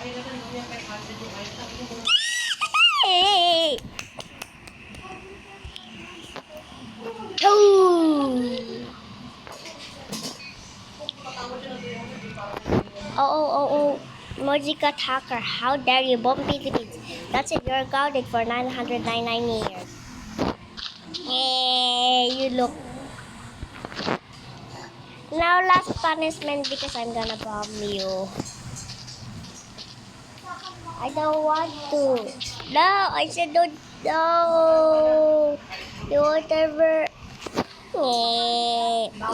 Hey! Oh! Oh. Mojika Hacker, how dare you bomb Philippines? That's it, you're grounded for 999 years. Hey, you look. Now last punishment because I'm gonna bomb you. I don't want to. No, I said don't. No. You whatever.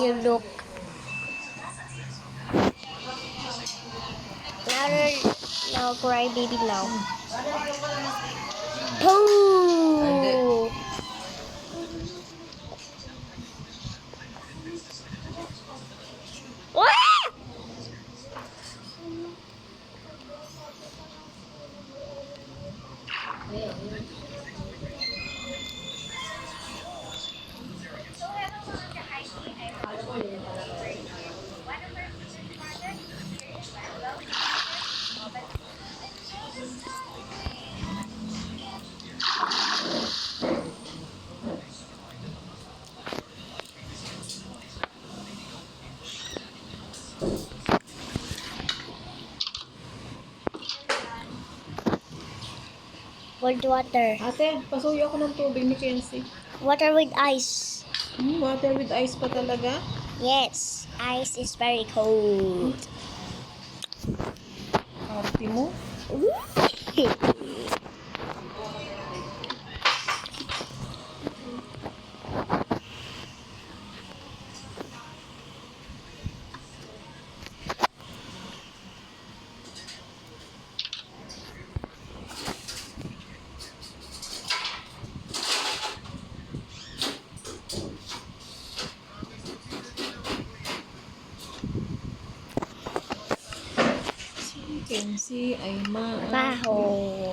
You look. Now cry baby now. Pooh. Wah! Cold water. Ate, pasuyo ako ng tubig ni Kenzie. Water with ice. Water with ice pa talaga? Yes, ice is very cold. Ate mo? Kenzie ay Baho.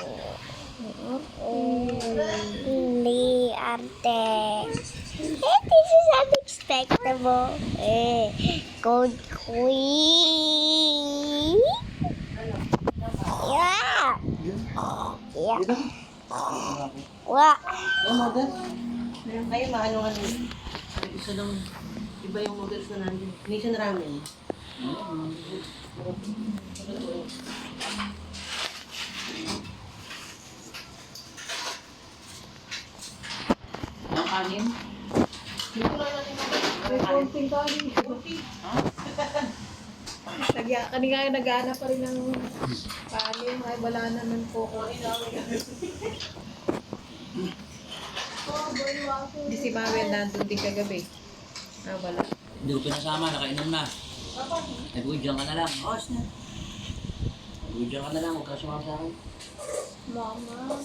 Hindi, arte. This is unexpectable. Cold queen. Yeah. Wah. Ay, maano nga nun. Isa lang, iba yung noodles na nandun. Nation ramen. Ang kanin? may konting kanin. Kanina nag-aanap pa rin ng kanin. Ay, wala naman po ko. Hindi si Mami nandun din kagabi. Wala. Hindi ko pinasama, nakainom na. Nag-uwidyang ka na lang. Oos na. Nag-uwidyang ka na lang, huwag ka sumama sa akin. Mama.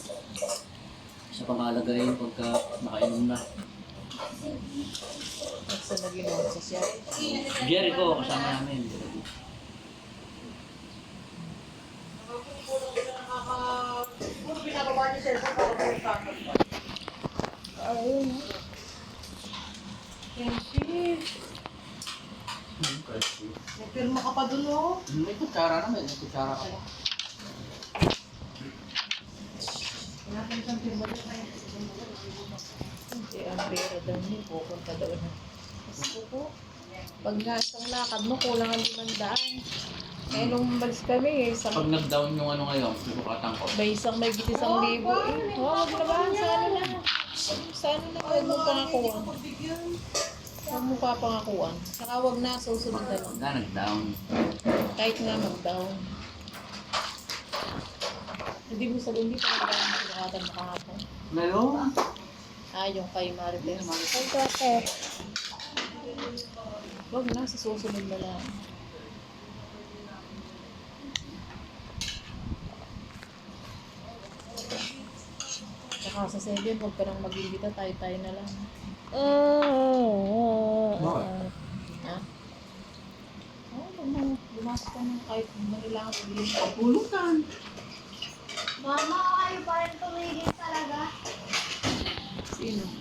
Sa pangalaga yun pagka nakainom na. Sa nag-inom sa siya. Jericho, kasama namin. May pirma ka pa dun, oh. May kutsara na, may kutsara ka pa. Ang pera daw niyo, pupunta daw na. Pag nasang lakad mo, kulang ang 500. Eh, nung umalis kami, Pag nag-down yung ano ngayon, pinukatan ko. may may 1,000. Huwag na ba? Sa ano na, huwag mo pangakuan. Huwag mo papangakuan. Saka huwag na, susunod na lang. Pagka nag-down. Kahit nga mag-down. Hindi mo sabihin, hindi pa nag-down ang pinakatan mo kahapon. Ngayon? Yung kay Marites. Cold water. Huwag na, sa susunod na lang. Saka sa 7, huwag ka nang mag-imbita, tayo-tayo na lang. Ha? Huwag na, lumasok ka na kahit manilangan sa bilis. Pulutan. Mama, kayo pa rin tumigil talaga. Sino?